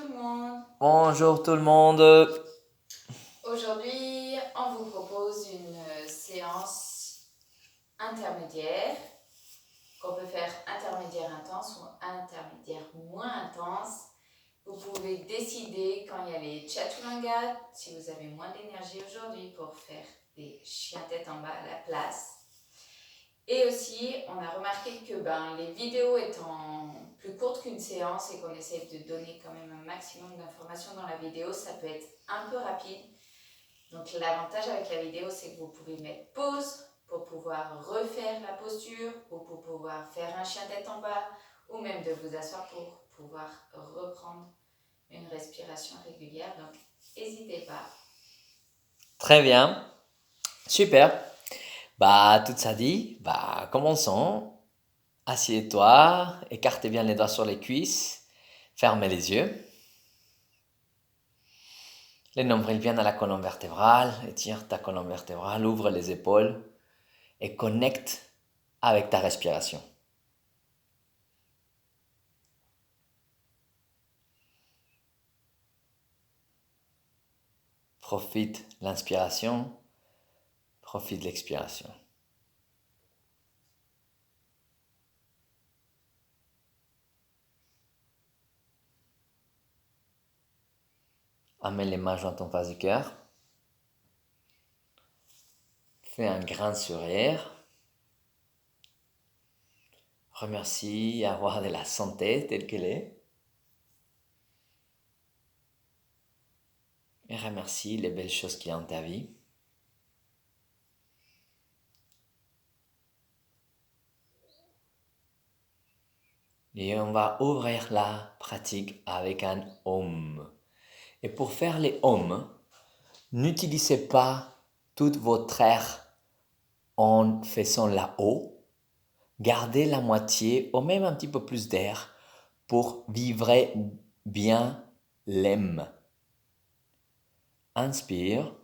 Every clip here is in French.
tout le monde. Bonjour tout le monde. Aujourd'hui, on vous propose une séance intermédiaire qu'on peut faire intermédiaire intense ou intermédiaire moins intense. Vous pouvez décider quand il y a les Chaturanga, si vous avez moins d'énergie aujourd'hui pour faire des chiens tête en bas à la place. Et aussi, on a remarqué que les vidéos étant plus courtes qu'une séance et qu'on essaie de donner quand même un maximum d'informations dans la vidéo, ça peut être un peu rapide. Donc l'avantage avec la vidéo, c'est que vous pouvez mettre pause pour pouvoir refaire la posture ou pour pouvoir faire un chien tête en bas ou même de vous asseoir pour pouvoir reprendre une respiration régulière. Donc n'hésitez pas. Très bien. Super. Tout ça dit, commençons. Assieds-toi, écarte bien les doigts sur les cuisses, fermez les yeux. Les nombrils viennent à la colonne vertébrale, étire ta colonne vertébrale, ouvre les épaules et connecte avec ta respiration. Profite l'inspiration, profite l'expiration. Amène les mains jointes en face du cœur. Fais un grand sourire. Remercie avoir de la santé telle qu'elle est. Et remercie les belles choses qu'il y a dans ta vie. Et on va ouvrir la pratique avec un Om. Et pour faire les Om, n'utilisez pas tout votre air en faisant la O. Gardez la moitié ou même un petit peu plus d'air pour vibrer bien l'M. Inspire.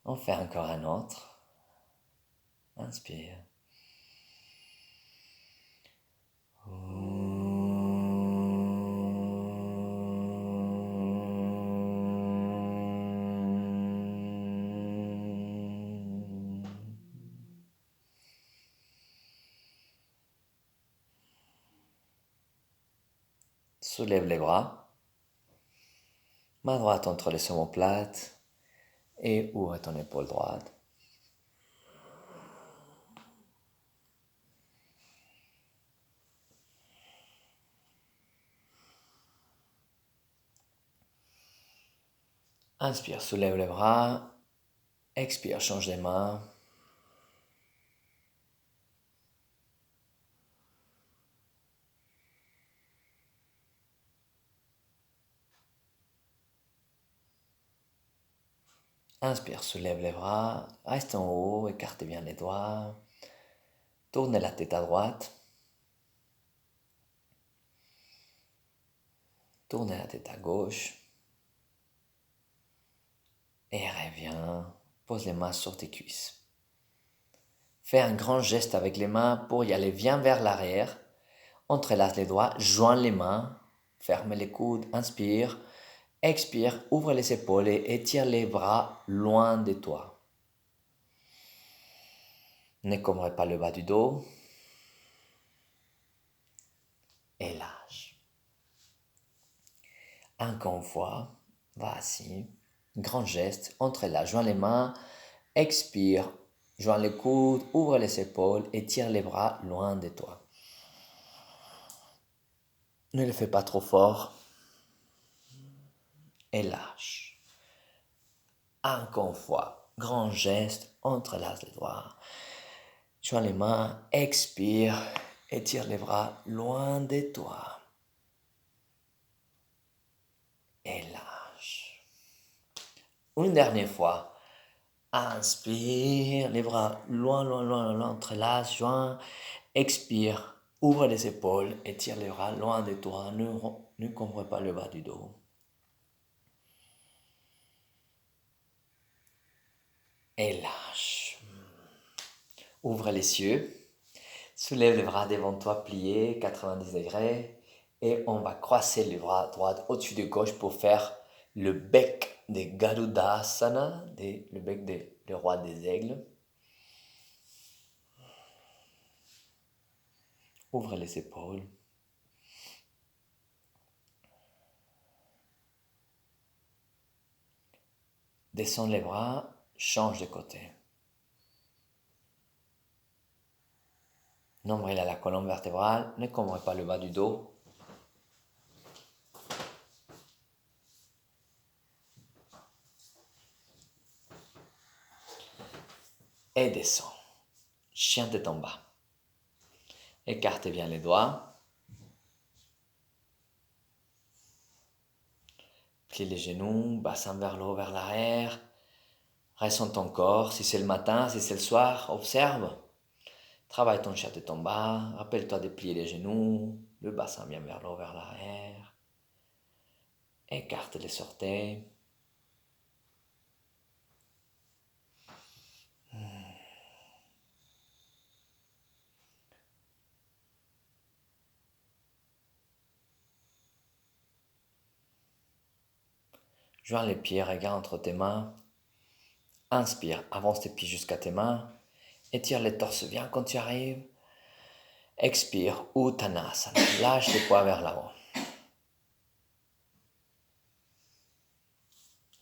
On fait encore un autre. Inspire. Soulève les bras. Main droite entre les omoplates et ouvre ton épaule droite. Inspire, soulève les bras. Expire, change les mains. Inspire, soulève les bras. Reste en haut, écarte bien les doigts. Tournez la tête à droite. Tournez la tête à gauche. Et reviens. Pose les mains sur tes cuisses. Fais un grand geste avec les mains pour y aller. Viens vers l'arrière. Entrelace les doigts. Joins les mains. Ferme les coudes. Inspire. Expire. Ouvre les épaules et étire les bras loin de toi. N'écombrez pas le bas du dos. Et lâche. Encore une fois. Vas-y. Grand geste. Entrelace. Joins les mains. Expire. Joins les coudes, ouvre les épaules et tire les bras loin de toi. Ne le fais pas trop fort. Et lâche. Encore une fois, grand geste, entrelace les doigts. Joins les mains, expire et tire les bras loin de toi. Et lâche. Une dernière fois. Inspire, les bras loin, entrelace, joins. Expire, Ouvre les épaules, étire les bras loin de toi, ne couvre pas le bas du dos. Et lâche. Ouvre les yeux, soulève les bras devant toi pliés, 90 degrés, et on va croiser les bras droits au-dessus de gauche pour faire le bec de Garudasana, le bec du roi des aigles. Ouvre les épaules. Descends les bras, change de côté. Nombril à la colonne vertébrale, ne couvre pas le bas du dos. Et descends. Chien tête en bas. Écarte bien les doigts. Plie les genoux, bassin vers le haut, vers l'arrière. Ressens ton corps. Si c'est le matin, si c'est le soir, observe. Travaille ton chien tête en bas. Rappelle-toi de plier les genoux. Le bassin bien vers le haut, vers l'arrière. Écarte les orteils. Joins les pieds, regarde entre tes mains. Inspire, avance tes pieds jusqu'à tes mains. Étire les torses bien quand tu arrives. Expire, Uttanasana. Lâche les poids vers l'avant.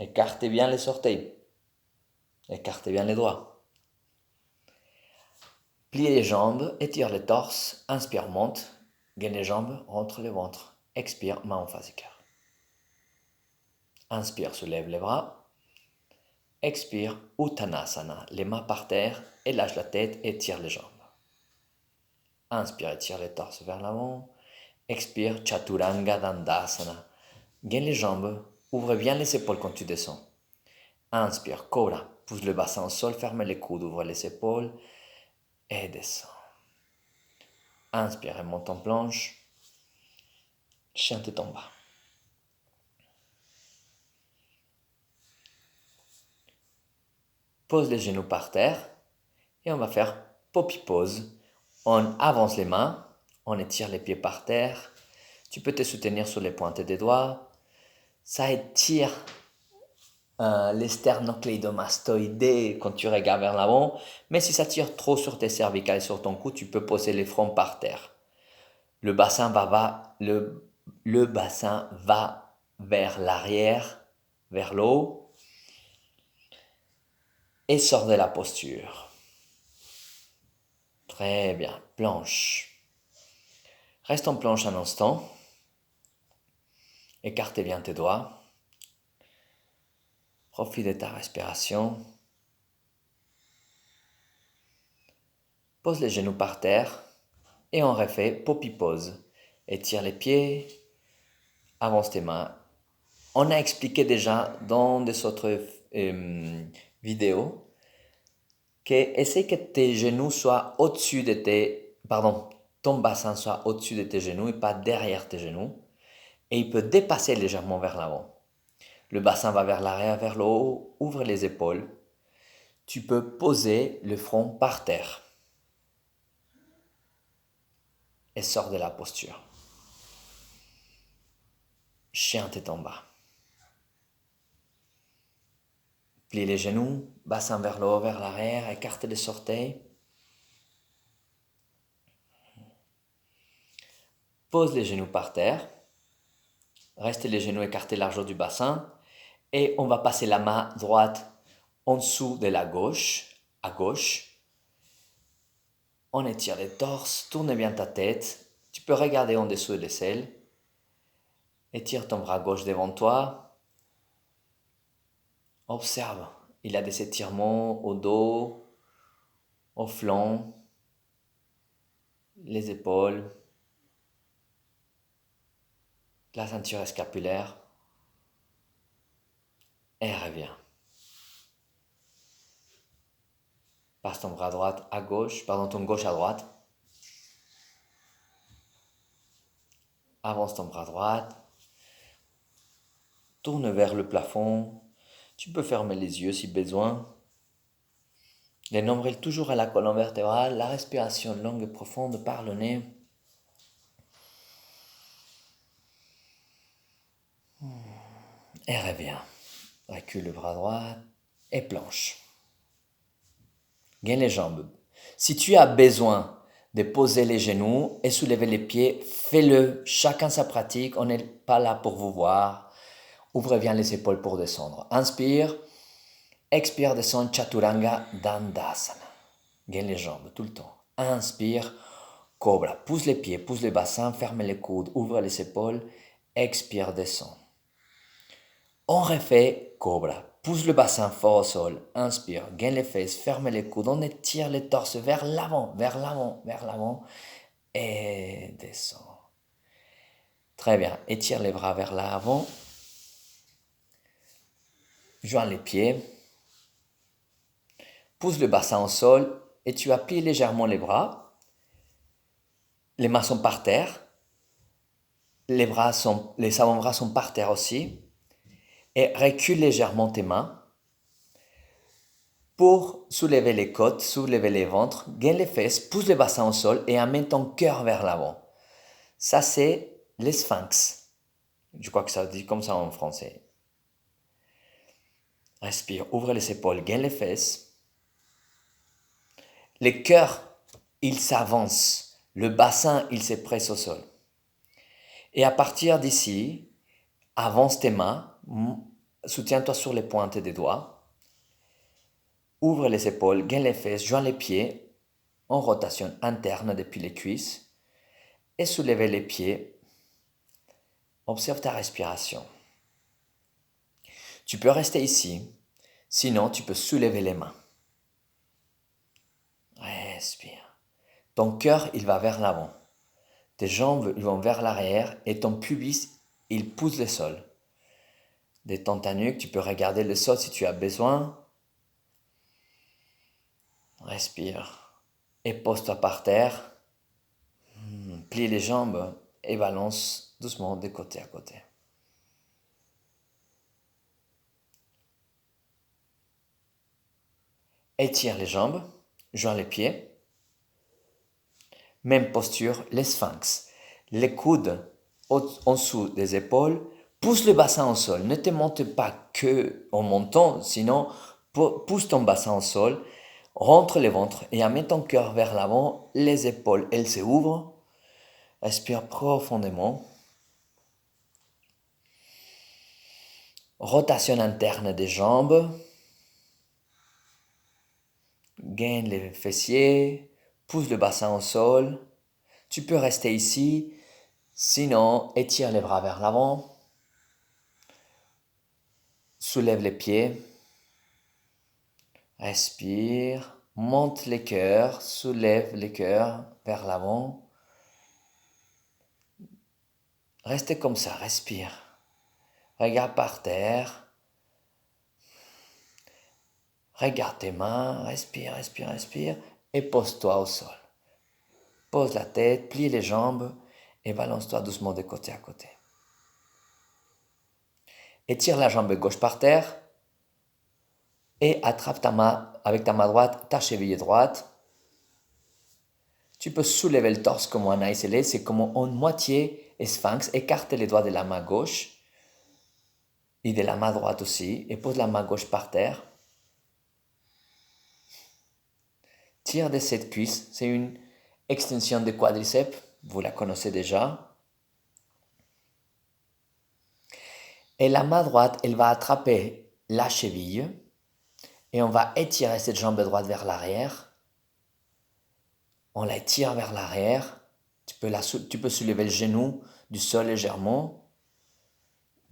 Écartez bien les orteils. Écartez bien les doigts. Pliez les jambes, étire les torses. Inspire, monte. Gaine les jambes, rentre le ventre. Expire, main en face du cœur. Inspire, soulève les bras. Expire, Uttanasana. Les mains par terre et lâche la tête, étire les jambes. Inspire, étire les torses vers l'avant. Expire, Chaturanga Dandasana. Gaine les jambes, ouvre bien les épaules quand tu descends. Inspire, Cobra. Pousse le bassin au sol, ferme les coudes, ouvre les épaules et descends. Inspire et monte en planche. Chien tête en bas. Pose les genoux par terre et on va faire poppy pose. On avance les mains, on étire les pieds par terre. Tu peux te soutenir sur les pointes des doigts. Ça étire les sternocleidomastoïdés quand tu regardes vers l'avant. Mais si ça tire trop sur tes cervicales et sur ton cou, tu peux poser les fronts par terre. Le bassin va vers l'arrière, vers le haut, et sort de la posture. Très bien, planche. Reste en planche un instant. Écarte bien tes doigts. Profite de ta respiration. Pose les genoux par terre et on refait poppy pose. Étire les pieds, avance tes mains. On a expliqué déjà dans des autres vidéos que essaye que tes genoux soient au-dessus de ton bassin soit au-dessus de tes genoux et pas derrière tes genoux. Et il peut dépasser légèrement vers l'avant. Le bassin va vers l'arrière, vers le haut, ouvre les épaules. Tu peux poser le front par terre et sors de la posture. Chien tête en bas. Plie les genoux, bassin vers le haut, vers l'arrière, écarte les orteils. Pose les genoux par terre. Reste les genoux écartés largeur du bassin. Et on va passer la main droite en dessous de la gauche, à gauche. On étire les torses, tourne bien ta tête. Tu peux regarder en dessous de l'aisselle. Étire ton bras gauche devant toi. Observe, il y a des étirements au dos, au flanc, les épaules, la ceinture scapulaire. Et reviens. Passe ton bras droit à gauche, ton gauche à droite. avance ton bras droit, tourne vers le plafond. Tu peux fermer les yeux si besoin. Les nombrils toujours à la colonne vertébrale, la respiration longue et profonde par le nez. Et reviens. Recule le bras droit et planche. Gaine les jambes. Si tu as besoin de poser les genoux et soulever les pieds, fais-le. Chacun sa pratique. On n'est pas là pour vous voir. Ouvre bien les épaules pour descendre. Inspire. Expire, descend. Chaturanga Dandasana. Gaine les jambes tout le temps. Inspire. Cobra. Pousse les pieds, pousse le bassin, ferme les coudes, ouvre les épaules. Expire, descend. On refait cobra. Pousse le bassin fort au sol. Inspire, gaine les fesses, ferme les coudes. On étire le torse vers l'avant, vers l'avant, vers l'avant. Et descend. Très bien. Étire les bras vers l'avant. Joins les pieds. Pousse le bassin au sol et tu appuies légèrement les bras. Les mains sont par terre. Les avant-bras sont par terre aussi. Et recule légèrement tes mains pour soulever les côtes, soulever les ventres, gaine les fesses, pousse le bassin au sol et amène ton cœur vers l'avant. Ça, c'est les sphinx. Je crois que ça dit comme ça en français. Respire, ouvre les épaules, gaine les fesses. Le cœur, il s'avance. Le bassin, il se presse au sol. Et à partir d'ici, avance tes mains, soutiens-toi sur les pointes des doigts. Ouvre les épaules, gaine les fesses, joins les pieds en rotation interne depuis les cuisses et soulève les pieds. Observe ta respiration. Tu peux rester ici, sinon tu peux soulever les mains. Respire. Ton cœur, il va vers l'avant. Tes jambes, ils vont vers l'arrière et ton pubis, il pousse le sol. Détends ta nuque, tu peux regarder le sol si tu as besoin. Respire. Et pose-toi par terre. Plie les jambes et balance doucement de côté à côté. Étire les jambes, joins les pieds. Même posture, les sphinx. Les coudes en dessous des épaules. Pousse le bassin au sol. Ne te monte pas que en montant, sinon pousse ton bassin au sol. Rentre le ventre et amène ton cœur vers l'avant. Les épaules, elles se ouvrent. Respire profondément. Rotation interne des jambes. Gaine les fessiers. Pousse le bassin au sol. Tu peux rester ici. Sinon, étire les bras vers l'avant. Soulève les pieds. Respire. Monte les cœurs. Soulève les cœurs vers l'avant. Restez comme ça. Respire. Regarde par terre. Regarde tes mains. Respire, respire, respire. Et pose-toi au sol. Pose la tête. Plie les jambes. Et balance-toi doucement de côté à côté. Étire la jambe gauche par terre. Et attrape ta main, avec ta main droite, ta cheville droite. Tu peux soulever le torse comme un isolé, c'est comme en moitié sphinx. Écarte les doigts de la main gauche et de la main droite aussi. Et pose la main gauche par terre. Tire de cette cuisse, c'est une extension de quadriceps, vous la connaissez déjà. Et la main droite, elle va attraper la cheville et on va étirer cette jambe droite vers l'arrière. On la tire vers l'arrière. Tu peux soulever le genou du sol légèrement.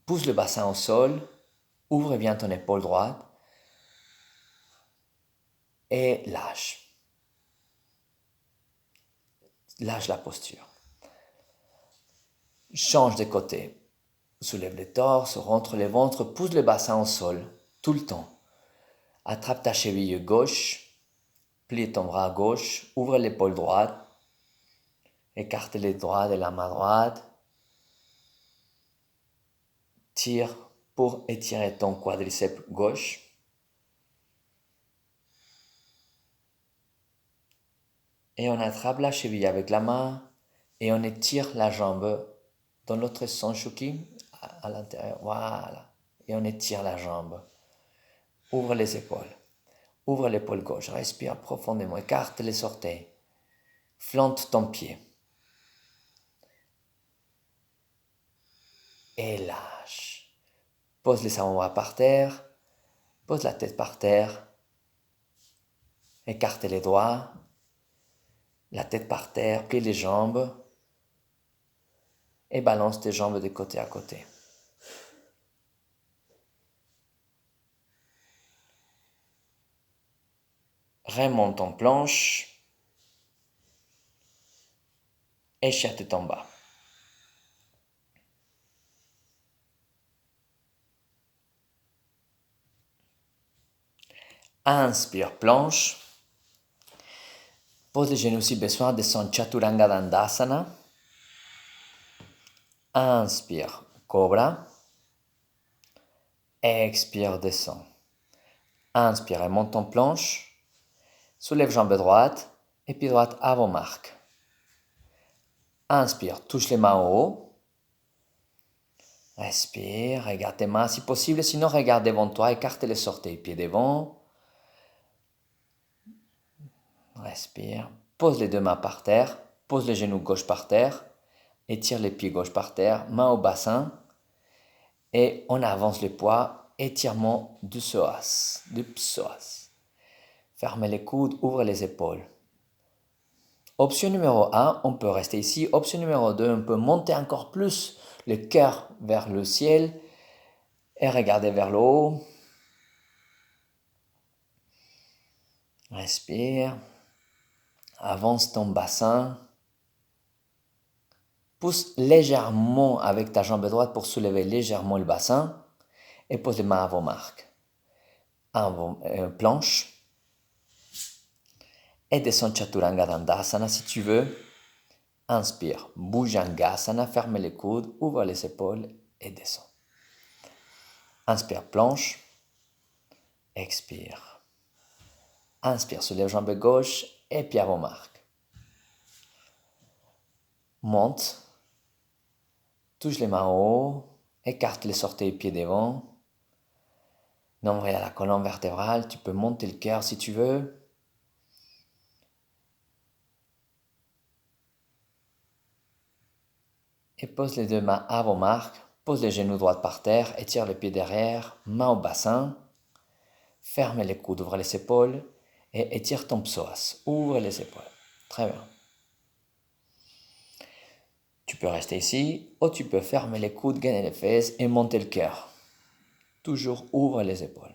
Pousse le bassin au sol. Ouvre bien ton épaule droite. Et lâche. Lâche la posture. Change de côté. Soulève le torse, rentre le ventre, pousse le bassin au sol, tout le temps. Attrape ta cheville gauche, plie ton bras gauche, ouvre l'épaule droite, écarte les doigts de la main droite, tire pour étirer ton quadriceps gauche. Et on attrape la cheville avec la main et on étire la jambe dans l'autre sens, Shuki, à l'intérieur. Voilà. Et on étire la jambe. Ouvre les épaules. Ouvre l'épaule gauche. Respire profondément. Écarte les orteils. Flante ton pied. Et lâche. Pose les avant-bras par terre. Pose la tête par terre. Écarte les doigts. La tête par terre. Plie les jambes. Et balance tes jambes de côté à côté. Remonte en planche. Échatte en bas. Inspire, planche. Pose les genoux si besoin, descend Chaturanga Dandasana. Inspire, cobra. Expire, descend. Inspire et monte en planche. Soulève jambe droite et pied droite à vos marques. Inspire, touche les mains en haut. Respire, regarde tes mains si possible, sinon regarde devant toi, écarte les orteils, pieds devant. Respire, pose les deux mains par terre, pose les genoux gauche par terre, étire les pieds gauche par terre, main au bassin, et on avance les poids, étirement du psoas, Fermez les coudes, ouvre les épaules. Option numéro 1, on peut rester ici. Option numéro 2, on peut monter encore plus le cœur vers le ciel et regarder vers le haut. Respire. Avance ton bassin. Pousse légèrement avec ta jambe droite pour soulever légèrement le bassin et pose les mains à vos marques. Planche. Et descends Chaturanga Dandasana si tu veux. Inspire, Bhujangasana, ferme les coudes, ouvre les épaules et descends. Inspire, planche. Expire. Inspire, soulève jambe gauche et pied à vos marques. Monte. Touche les mains en haut. Écarte les orteils pieds devant. Nombril à la colonne vertébrale. Tu peux monter le cœur si tu veux. Et pose les deux mains à vos marques. Pose les genoux droits par terre. Étire les pieds derrière. Main au bassin. Ferme les coudes. Ouvre les épaules. Et étire ton psoas. Ouvre les épaules. Très bien. Tu peux rester ici ou tu peux fermer les coudes, gainer les fesses et monter le cœur. Toujours ouvre les épaules.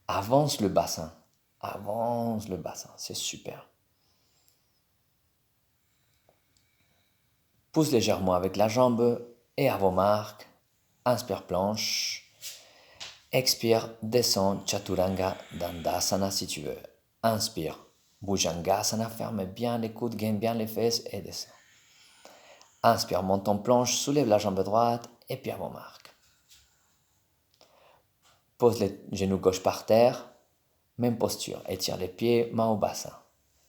Avance le bassin. Avance le bassin. C'est super. Pousse légèrement avec la jambe et à vos marques. Inspire, planche. Expire, descends Chaturanga Dandasana si tu veux. Inspire, Bhujangasana, ferme bien les coudes, gaine bien les fesses et descends. Inspire, monte en planche, soulève la jambe droite et puis à vos marques. Pose les genoux gauche par terre, même posture, étire les pieds, main au bassin.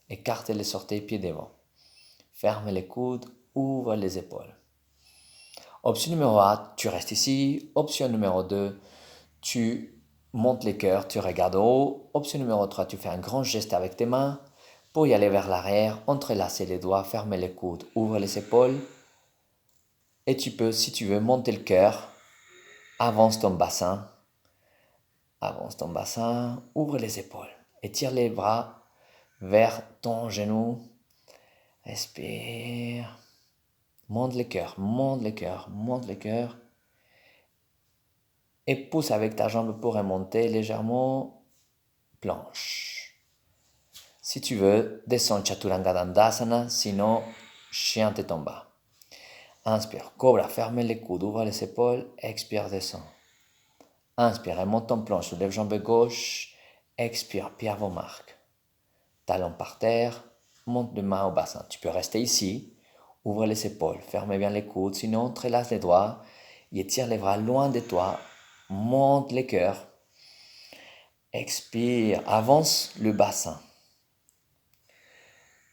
Écarte les orteils, pieds devant. Ferme les coudes, ouvre les épaules. Option numéro 1, tu restes ici. Option numéro 2, tu montes les cœurs, tu regardes au haut. Option numéro 3, tu fais un grand geste avec tes mains pour y aller vers l'arrière, entrelacer les doigts, fermer les coudes, ouvre les épaules. Et tu peux, si tu veux, monter le cœur, avance ton bassin, ouvre les épaules, étire les bras vers ton genou, respire, monte le cœur, et pousse avec ta jambe pour remonter légèrement, planche. Si tu veux, descends Chaturanga Dandasana, sinon, chien tête en bas. Inspire, cobra, ferme les coudes, ouvre les épaules, expire, descends. Inspire, monte en planche, soulève jambe gauche, expire, pied à vos marques. Talons par terre, monte les mains au bassin. Tu peux rester ici, ouvre les épaules, ferme bien les coudes, sinon entrelace les doigts et étire les bras loin de toi. Monte les cœurs. Expire, avance le bassin.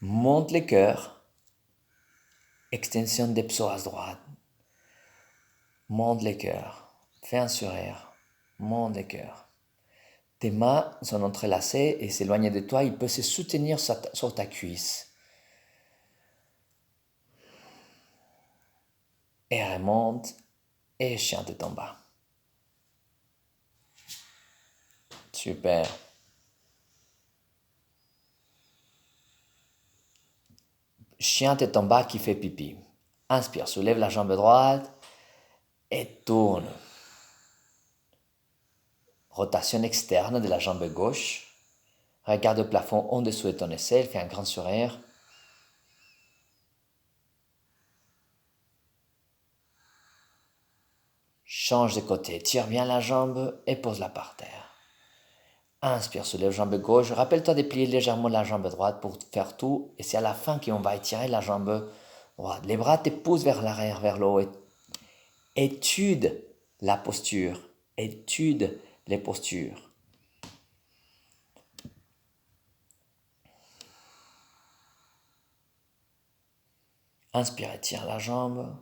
Monte les cœurs. Extension des psoas droites. Monte les cœurs. Fais un sourire. Monte les cœurs. Tes mains sont entrelacées et s'éloigner de toi. Il peut se soutenir sur ta cuisse. Et remonte. Et chien tête en bas. Super. Chien tête en bas qui fait pipi. Inspire, soulève la jambe droite et tourne. Rotation externe de la jambe gauche. Regarde au plafond en dessous de ton aisselle, fais un grand sourire. Change de côté, tire bien la jambe et pose-la par terre. Inspire, soulève la jambe gauche. Rappelle-toi de plier légèrement la jambe droite pour faire tout. Et c'est à la fin qu'on va étirer la jambe droite. Les bras te poussent vers l'arrière, vers le haut. Étude la posture. Étude les postures. Inspire, étire la jambe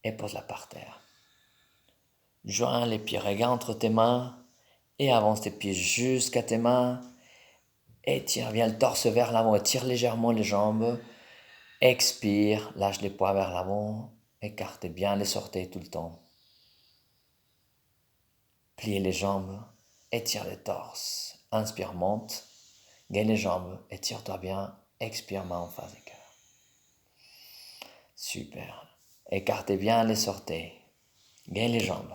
et pose-la par terre. Joins les pieds, regarde entre tes mains et avance tes pieds jusqu'à tes mains. Étire bien le torse vers l'avant, étire légèrement les jambes. Expire, lâche les poids vers l'avant. Écarte bien les orteils tout le temps. Plie les jambes, étire le torse. Inspire, monte. Gagne les jambes, étire-toi bien. Expire, main en face du cœur. Super. Écartez bien les orteils. Gagne les jambes.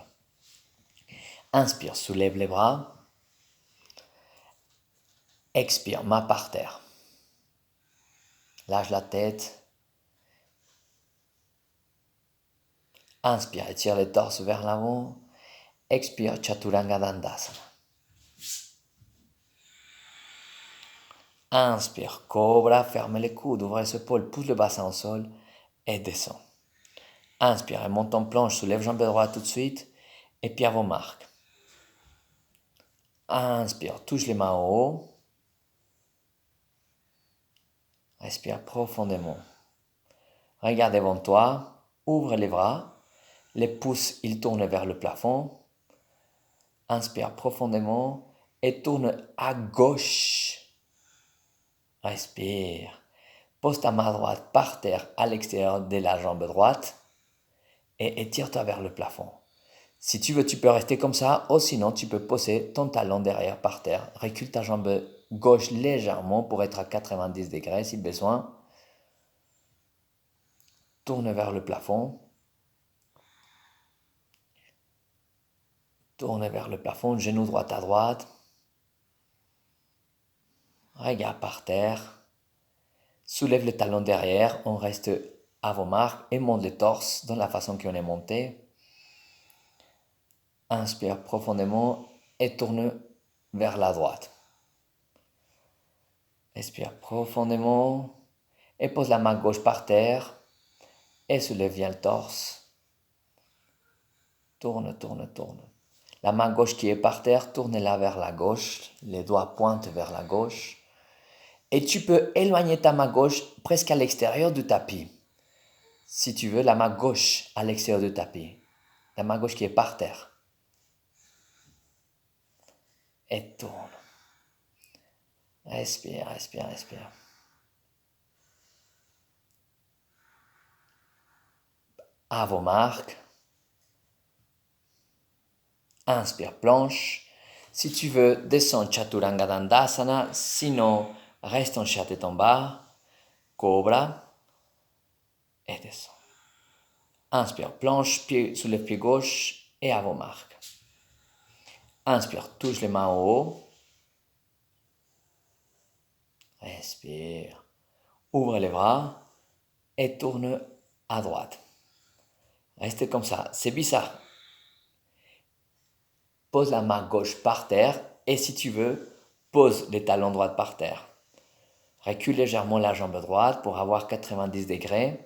Inspire, soulève les bras. Expire, main par terre. Lâche la tête. Inspire, étire le torse vers l'avant. Expire, Chaturanga Dandasana. Inspire, cobra, ferme les coudes, ouvre les épaules, pousse le bassin au sol et descend. Inspire et monte en planche, soulève jambe droite tout de suite et puis à vos marques. Inspire, touche les mains en haut. Respire profondément. Regarde devant toi, ouvre les bras, les pouces ils tournent vers le plafond. Inspire profondément et tourne à gauche. Respire. Pose ta main droite par terre à l'extérieur de la jambe droite et étire-toi vers le plafond. Si tu veux, tu peux rester comme ça ou sinon tu peux poser ton talon derrière par terre. Recule ta jambe gauche légèrement pour être à 90 degrés si besoin. Tourne vers le plafond. Tourne vers le plafond, genou droit à droite. Regarde par terre. Soulève le talon derrière, on reste à vos marques et monte le torse dans la façon qu'on est monté. Inspire profondément et tourne vers la droite. Expire profondément et pose la main gauche par terre et soulève bien le torse. Tourne, tourne, tourne. La main gauche qui est par terre, tourne-la vers la gauche. Les doigts pointent vers la gauche. Et tu peux éloigner ta main gauche presque à l'extérieur du tapis. Si tu veux, la main gauche à l'extérieur du tapis. La main gauche qui est par terre. Et tourne. Respire, respire, respire. À vos marques. Inspire, planche. Si tu veux, descends Chaturanga Dandasana. Sinon, reste en chat tête en bas. Cobra. Et descends. Inspire, planche, pied sous le pied gauche et à vos marques. Inspire, touche les mains en haut. Respire. Ouvre les bras et tourne à droite. Restez comme ça. C'est bizarre. Pose la main gauche par terre et si tu veux, pose les talons droits par terre. Recule légèrement la jambe droite pour avoir 90 degrés.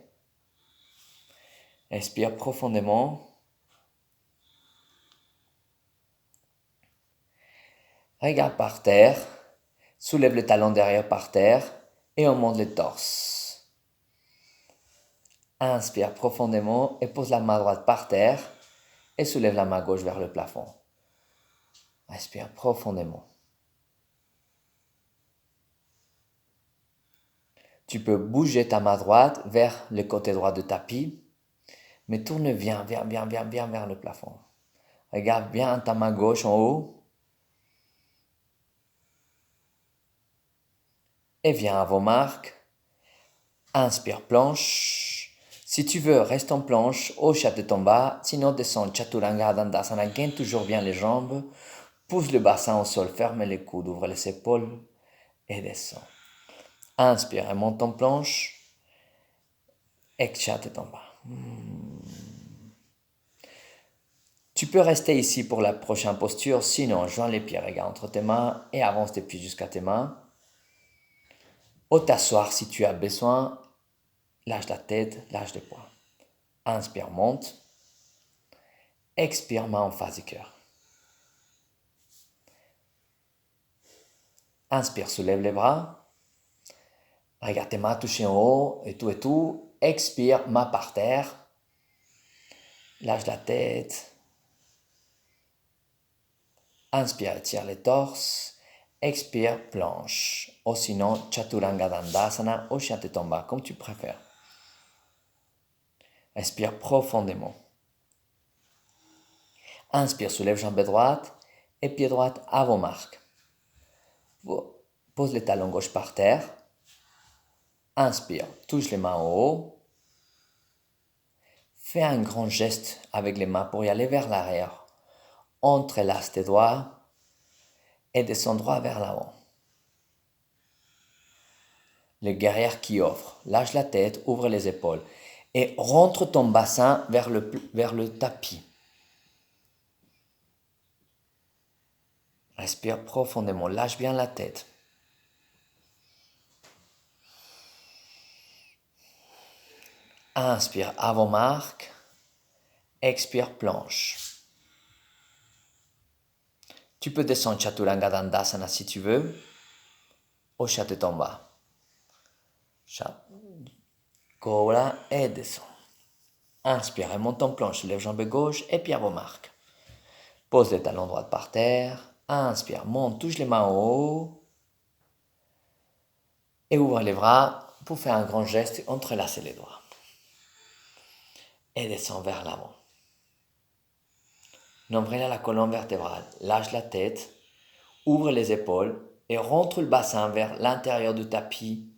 Expire profondément. Regarde par terre, soulève le talon derrière par terre et on monte le torse. Inspire profondément et pose la main droite par terre et soulève la main gauche vers le plafond. Respire profondément. Tu peux bouger ta main droite vers le côté droit du tapis, mais tourne bien vers le plafond. Regarde bien ta main gauche en haut. Et viens à vos marques. Inspire planche. Si tu veux, reste en planche au Chaturanga. Sinon, descends Chaturanga Dandasana. Gaine toujours bien les jambes. Pousse le bassin au sol. Ferme les coudes. Ouvre les épaules. Et descends. Inspire et monte en planche. Et Chaturanga. Tu peux rester ici pour la prochaine posture. Sinon, joins les pieds. Regarde entre tes mains. Et avance tes pieds jusqu'à tes mains. Ou t'asseoir si tu as besoin. Lâche la tête, lâche les poings. Inspire, monte. Expire, main en face du cœur. Inspire, soulève les bras. Regarde tes mains touchées en haut et tout. Expire, main par terre. Lâche la tête. Inspire, étire les torses. Expire, planche. Ou sinon, Chaturanga Dandasana ou Chaturanga, comme tu préfères. Expire profondément. Inspire, soulève jambe droite et pied droit à vos marques. Pose les talons gauche par terre. Inspire, touche les mains en haut. Fais un grand geste avec les mains pour y aller vers l'arrière. Entrelace tes doigts et descends droit vers l'avant. Le guerrier qui offre. Lâche la tête, ouvre les épaules et rentre ton bassin vers le tapis. Respire profondément, lâche bien la tête. Inspire avant marque, expire planche. Tu peux descendre Chaturanga Dandasana si tu veux, ou Chaturanga. Cobra et descend. Inspire et monte en planche, lève jambe gauche et pied à vos marques. Pose les talons droits par terre. Inspire, monte, touche les mains en haut. Et ouvre les bras pour faire un grand geste et entrelacer les doigts. Et descend vers l'avant. Nombril à la colonne vertébrale. Lâche la tête. Ouvre les épaules et rentre le bassin vers l'intérieur du tapis.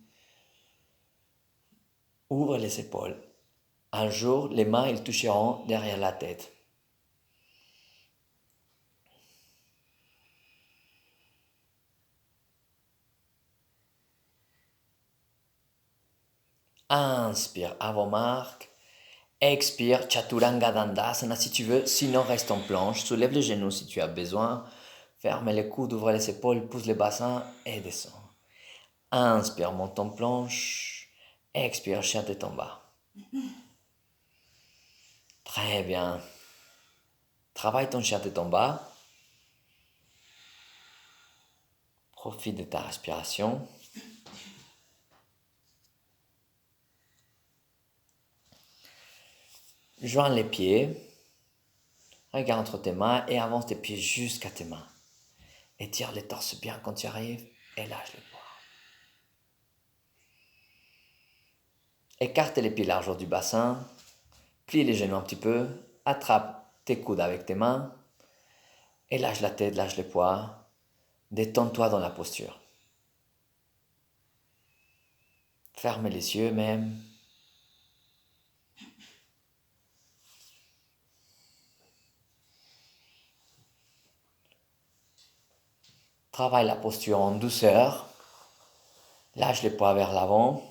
Ouvre les épaules. Un jour, les mains ils toucheront derrière la tête. Inspire à vos marques. Expire, Chaturanga Dandasana si tu veux. Sinon, reste en planche. Soulève les genoux si tu as besoin. Ferme les coudes, ouvre les épaules, pousse le bassin et descends. Inspire, monte en planche. Expire, Chaturanga. Très bien. Travaille ton Chaturanga. Profite de ta respiration. Joins les pieds. Regarde entre tes mains et avance tes pieds jusqu'à tes mains. Étire les torses bien quand tu arrives et lâche les poids. Écarte les pieds largeur du bassin. Plie les genoux un petit peu. Attrape tes coudes avec tes mains. Et lâche la tête, lâche les poids. Détends-toi dans la posture. Ferme les yeux même. Travaille la posture en douceur. Lâche les poids vers l'avant.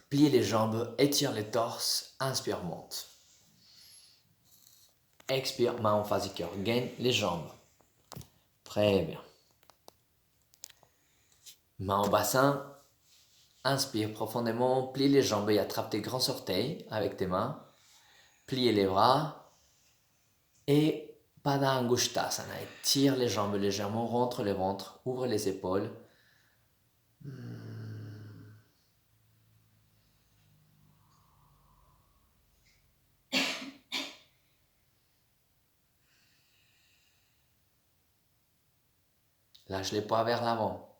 Plie les jambes, étire les torses, inspire, monte. expire, main en face du cœur. Gaine les jambes. Très bien. Main au bassin. Inspire profondément, plie les jambes et attrape tes grands orteils avec tes mains. Plie les bras. Et Pada Angushtasana. Tire les jambes légèrement, rentre le ventre, ouvre les épaules. Lâche les poids vers l'avant.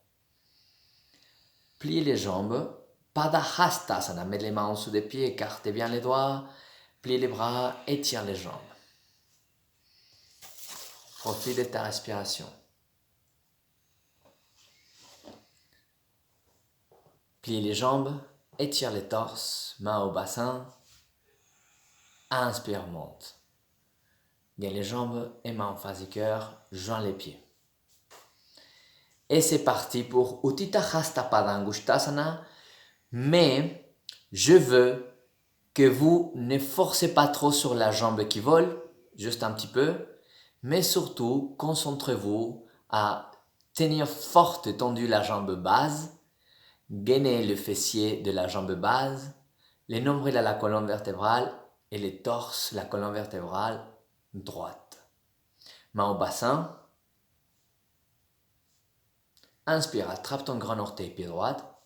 Plie les jambes. Pada Hastasana. Mets les mains en dessous des pieds, écartez bien les doigts. Plie les bras, étire les jambes. Profite de ta respiration. Plie les jambes, étire les torses, main au bassin. Inspire, monte. Gaine les jambes et main en face du cœur, joins les pieds. Et c'est parti pour Utthita Hasta Pada Angushtasana. Mais je veux que vous ne forcez pas trop sur la jambe qui vole, juste un petit peu. Mais surtout, concentrez-vous à tenir forte et tendue la jambe basse. Gainez le fessier de la jambe basse, les nombrils à la colonne vertébrale et les torses, la colonne vertébrale droite. Main au bassin. Inspire, attrape ton grand orteil, pied droit.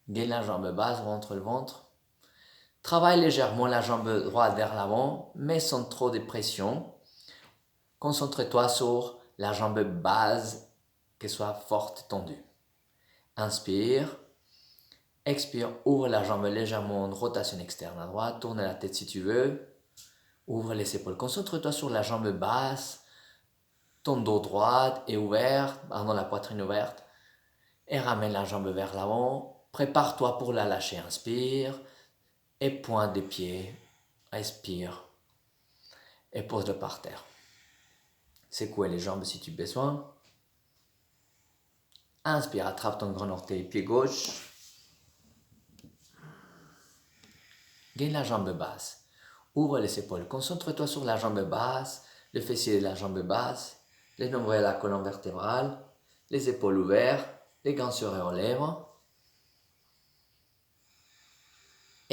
Gaine la jambe basse, rentre le ventre. Travaille légèrement la jambe droite vers l'avant, mais sans trop de pression. Concentre-toi sur la jambe basse, qu'elle soit forte, tendue. Inspire. Expire, ouvre la jambe légèrement en rotation externe à droite. Tourne la tête si tu veux. Ouvre les épaules. Concentre-toi sur la jambe basse. Ton dos droit est ouvert, pardon, la poitrine ouverte. Et ramène la jambe vers l'avant. Prépare-toi pour la lâcher. Inspire. Et pointe des pieds. Respire. Et pose-le par terre. Secouez les jambes si tu as besoin. Inspire, attrape ton grand orteil, pied gauche. Gaine la jambe basse. Ouvre les épaules. Concentre-toi sur la jambe basse, le fessier de la jambe basse, les nombrils à la colonne vertébrale, les épaules ouvertes, les gants serrés aux lèvres.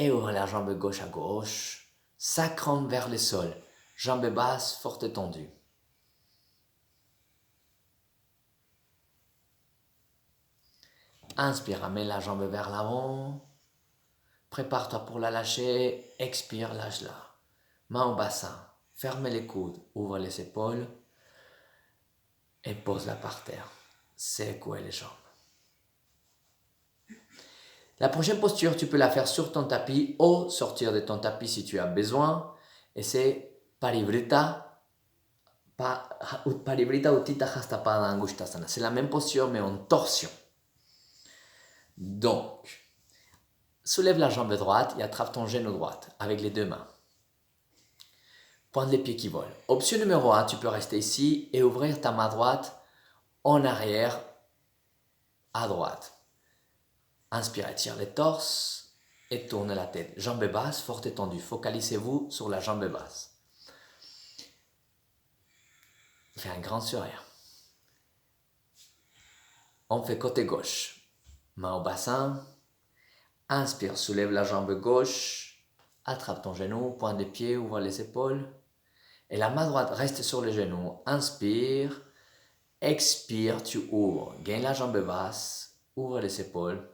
Et ouvre la jambe gauche à gauche. Sacrum vers le sol. Jambe basse, forte et tendue. Inspire, amène la jambe vers l'avant. Prépare-toi pour la lâcher. Expire, lâche-la. Main au bassin. Ferme les coudes. Ouvre les épaules. Et pose-la par terre. Secouez les jambes. La prochaine posture, tu peux la faire sur ton tapis ou sortir de ton tapis si tu as besoin. Et c'est Parivrtta Utthita Hasta Pada Angushtasana. C'est la même posture mais en torsion. Donc, soulève la jambe droite et attrape ton genou droit avec les deux mains. Pointe les pieds qui volent. Option numéro 1, tu peux rester ici et ouvrir ta main droite en arrière à droite. Inspire, étire les torses et tourne la tête. Jambe basse, forte et tendue. Focalisez-vous sur la jambe basse. Fais un grand sourire. On fait côté gauche. Main au bassin. Inspire, soulève la jambe gauche. Attrape ton genou, pointe les pieds, ouvre les épaules. Et la main droite reste sur le genou. Inspire. Expire, tu ouvres. Gaine la jambe basse. Ouvre les épaules.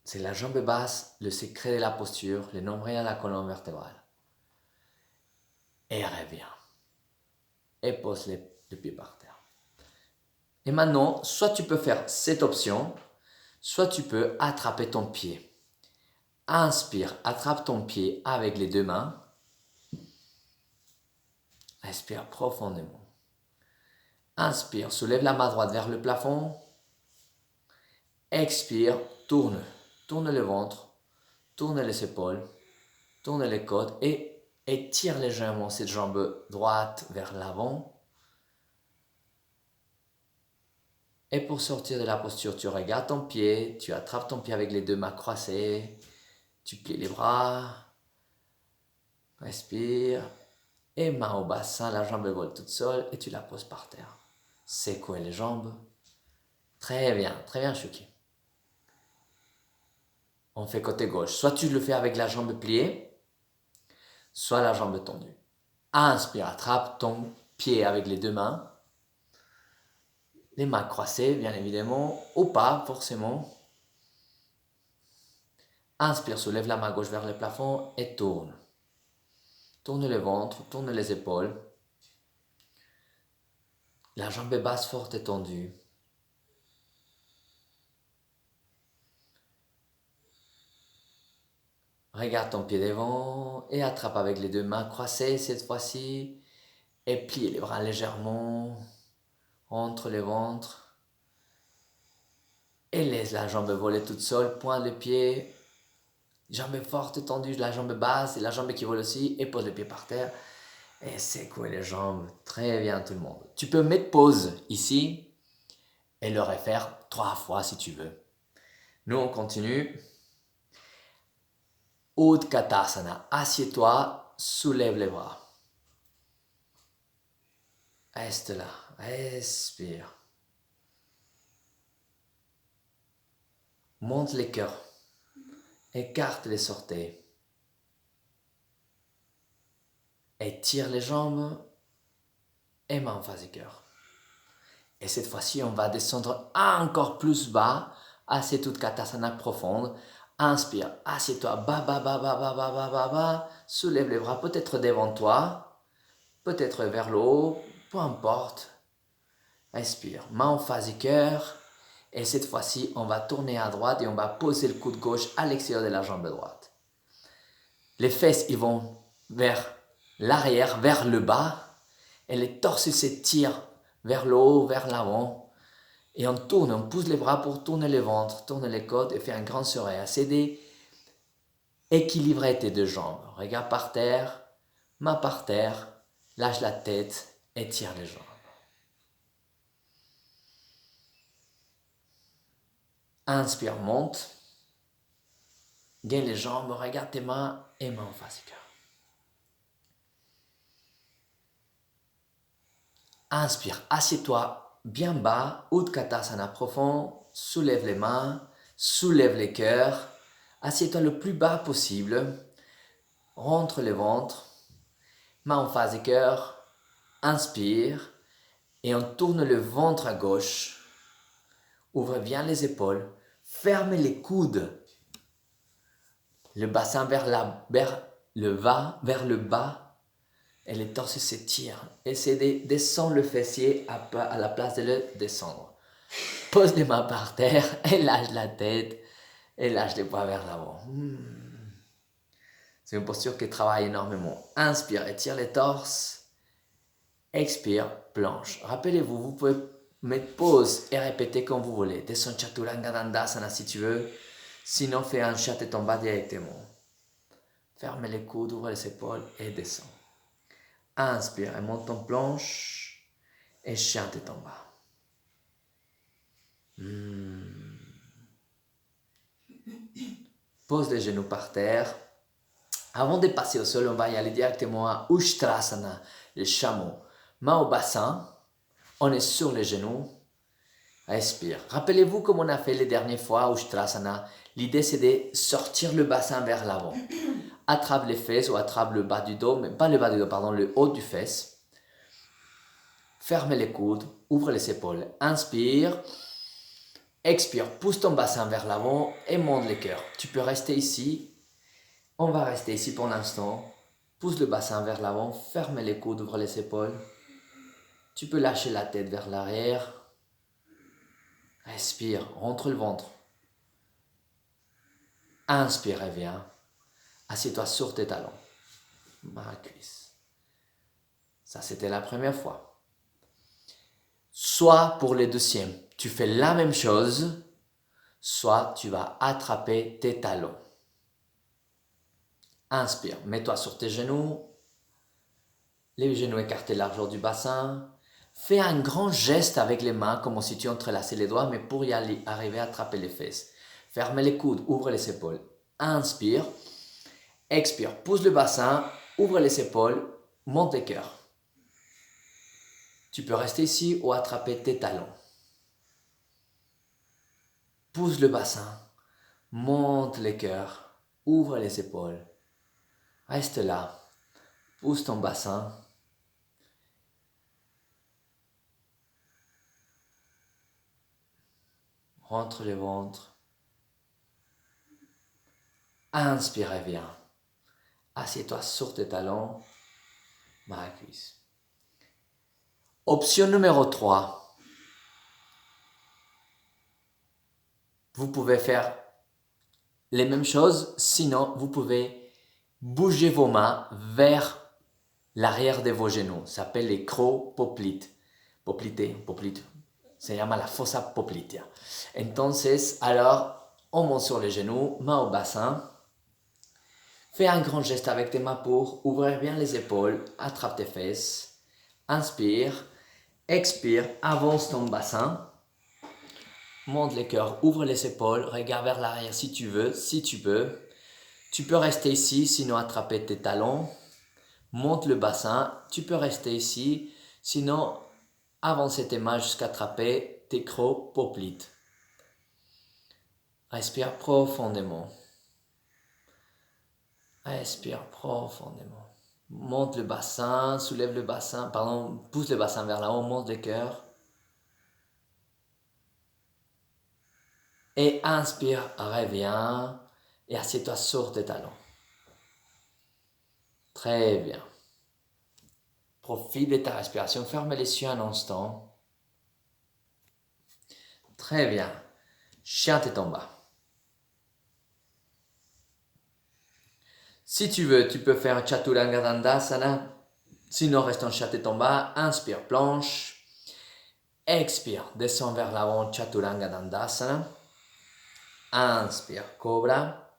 C'est la jambe basse, le secret de la posture, le nombril à la colonne vertébrale. Et reviens. Et pose les pieds par terre. Et maintenant, soit tu peux faire cette option, soit tu peux attraper ton pied. Inspire, attrape ton pied avec les deux mains. Respire profondément. Inspire, soulève la main droite vers le plafond. Expire, tourne. Tourne le ventre, tourne les épaules, tourne les côtes et étire légèrement cette jambe droite vers l'avant. Et pour sortir de la posture, tu regardes ton pied, tu attrapes ton pied avec les deux mains croisées, Tu plies les bras. Respire. Et main au bassin, la jambe vole toute seule et tu la poses par terre. Secouez les jambes. Très bien, Shuki. On fait côté gauche. Soit tu le fais avec la jambe pliée, soit la jambe tendue. Inspire, attrape ton pied avec les deux mains. Les mains croisées, bien évidemment, ou pas forcément. Inspire, soulève la main gauche vers le plafond et tourne. Tourne le ventre, tourne les épaules. La jambe basse forte et tendue. Regarde ton pied devant et attrape avec les deux mains croisées cette fois-ci et plie les bras légèrement entre le ventre et laisse la jambe voler toute seule, pointe le pied, jambe forte tendue, la jambe basse et la jambe qui vole aussi et pose le pied par terre et secouer les jambes. Très bien tout le monde. Tu peux mettre pause ici et le refaire 3 fois si tu veux. Nous on continue. Utkatasana, assieds-toi, soulève les bras. Reste là, respire. Monte les cœurs, écarte les orteils. Étire les jambes et main en face du cœur. Et cette fois-ci, on va descendre encore plus bas à cette Utkatasana profonde. Inspire, assieds-toi, bas, soulève les bras peut-être devant toi, peut-être vers le haut, peu importe. Respire, main en face du cœur. Et cette fois-ci, on va tourner à droite et on va poser le coude gauche à l'extérieur de la jambe droite. Les fesses, ils vont vers l'arrière, vers le bas. Et les torses s'étirent vers le haut, vers l'avant. Et on tourne, on pousse les bras pour tourner le ventre, tourner les côtes et faire un grand sourire. C'est équilibrer tes deux jambes. Regarde par terre, main par terre, lâche la tête, étire les jambes. Inspire, monte. Gaine les jambes, regarde tes mains et mains en face du cœur. Inspire, assieds-toi bien bas, Utkatasana profond, soulève les mains, soulève les cœurs, assieds-toi le plus bas possible, rentre le ventre, main en face du cœur, inspire et on tourne le ventre à gauche, ouvre bien les épaules, ferme les coudes, le bassin vers le bas. Et les torses s'étirent. Essaie de descendre le fessier à la place de le descendre. Pose les mains par terre et lâche la tête et lâche les bras vers l'avant. C'est une posture qui travaille énormément. Inspire, étire les torses. Expire, planche. Rappelez-vous, vous pouvez mettre pause et répéter comme vous voulez. Descends Chaturanga Dandasana si tu veux. Sinon, fais un Chaturanga directement. Ferme les coudes, ouvre les épaules et descends. Inspire et monte en planche et chien tête en bas. Pose les genoux par terre. Avant de passer au sol, on va y aller directement à Ushtrasana, le chameau. Main au bassin, on est sur les genoux. Respire. Rappelez-vous comme on a fait les dernières fois Ushtrasana. L'idée c'est de sortir le bassin vers l'avant. Attrape les fesses ou attrape le bas du dos, mais pas le bas du dos, pardon, le haut du fesse. Ferme les coudes, ouvre les épaules. Inspire, expire, pousse ton bassin vers l'avant et monte les cœurs. Tu peux rester ici. On va rester ici pour l'instant. Pousse le bassin vers l'avant, ferme les coudes, ouvre les épaules. Tu peux lâcher la tête vers l'arrière. Respire, rentre le ventre. Inspire et viens. Assieds-toi sur tes talons. Ma cuisse. Ça, c'était la première fois. Soit pour le deuxième, tu fais la même chose, soit tu vas attraper tes talons. Inspire, mets-toi sur tes genoux. Les genoux écartés largeur du bassin. Fais un grand geste avec les mains, comme si tu entrelaçais les doigts, mais pour y aller, arriver à attraper les fesses. Ferme les coudes, ouvre les épaules. Inspire. Expire. Pousse le bassin. Ouvre les épaules. Monte les cœurs. Tu peux rester ici ou attraper tes talons. Pousse le bassin. Monte les cœurs. Ouvre les épaules. Reste là. Pousse ton bassin. Rentre le ventre. Inspire et viens. Assieds-toi sur tes talons. Main à cuisse. Option numéro 3. Vous pouvez faire les mêmes choses, sinon vous pouvez bouger vos mains vers l'arrière de vos genoux. Ça s'appelle les crocs poplites. Poplite. Se llama la fosa poplitea. Entonces, alors, on monte sur les genoux, main au bassin. Fais un grand geste avec tes mains pour ouvrir bien les épaules, attrape tes fesses. Inspire, expire, avance ton bassin. Monte les cœurs, ouvre les épaules, regarde vers l'arrière si tu veux, si tu peux. Tu peux rester ici, sinon attraper tes talons. Monte le bassin, tu peux rester ici, sinon avancer tes mains jusqu'à attraper tes crocs poplites. Respire profondément. Respire profondément. Monte le bassin, soulève le bassin, pousse le bassin vers là-haut, monte le cœur. Et inspire, reviens et assieds-toi sur tes talons. Très bien. Profite de ta respiration, ferme les yeux un instant. Très bien. Chien tête en bas. Si tu veux, tu peux faire Chaturanga Dandasana. Sinon, reste en chien tête en bas. Inspire, planche. Expire, descends vers l'avant, Chaturanga Dandasana. Inspire, cobra.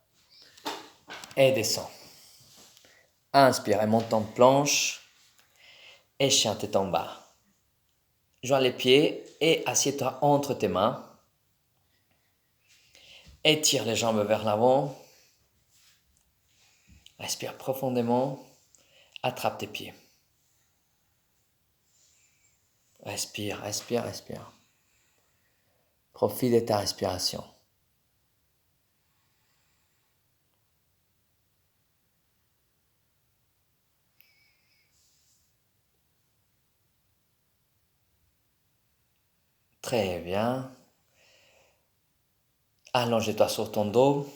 Et descends. Inspire et monte en planche. Et chien tête en bas. Joins les pieds et assieds-toi entre tes mains. Étire les jambes vers l'avant. Respire profondément. Attrape tes pieds. Respire, respire, respire. Profite de ta respiration. Très bien. Allonge-toi sur ton dos.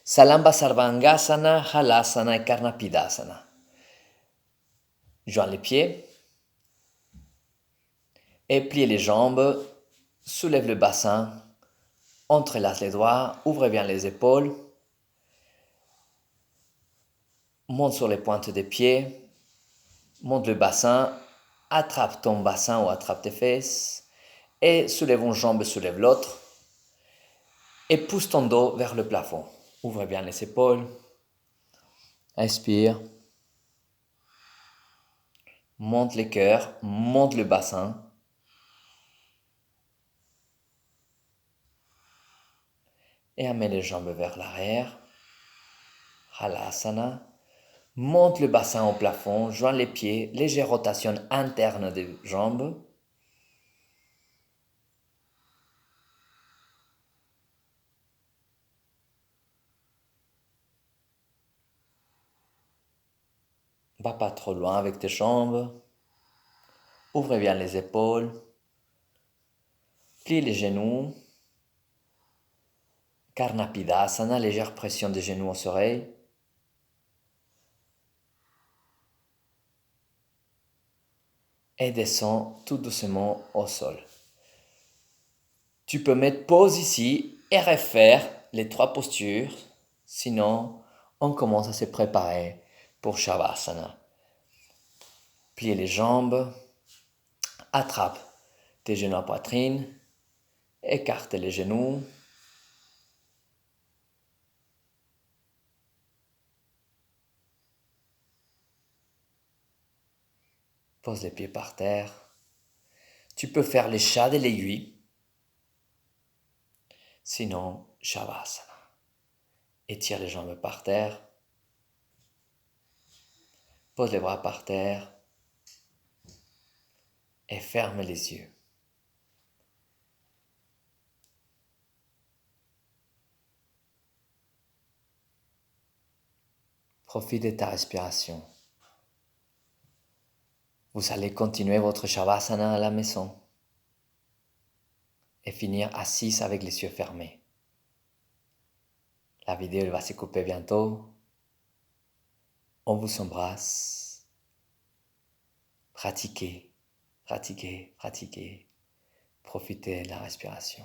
Salamba Sarvangasana, Halasana et Karnapidasana. Joins les pieds. Et plie les jambes. Soulève le bassin. Entrelace les doigts. Ouvre bien les épaules. Monte sur les pointes des pieds. Monte le bassin. Attrape ton bassin ou attrape tes fesses. Et soulève une jambe, soulève l'autre. Et pousse ton dos vers le plafond. Ouvre bien les épaules. Inspire. Monte les cœurs, monte le bassin. Et amène les jambes vers l'arrière. Halasana. Monte le bassin au plafond, joins les pieds, légère rotation interne des jambes. Va pas trop loin avec tes jambes. Ouvre bien les épaules. Plie les genoux. Karnapidasana, légère pression des genoux aux oreilles. Et descends tout doucement au sol. Tu peux mettre pause ici et refaire les 3 postures. Sinon, on commence à se préparer pour Shavasana. Plie les jambes. Attrape tes genoux à poitrine. Écarte les genoux. Pose les pieds par terre. Tu peux faire les chats de l'aiguille. Sinon, Shavasana. Étire les jambes par terre. Pose les bras par terre. Et ferme les yeux. Profite de ta respiration. Vous allez continuer votre Shavasana à la maison et finir assise avec les yeux fermés. La vidéo elle va se couper bientôt. On vous embrasse. Pratiquez, pratiquez, pratiquez. Profitez de la respiration.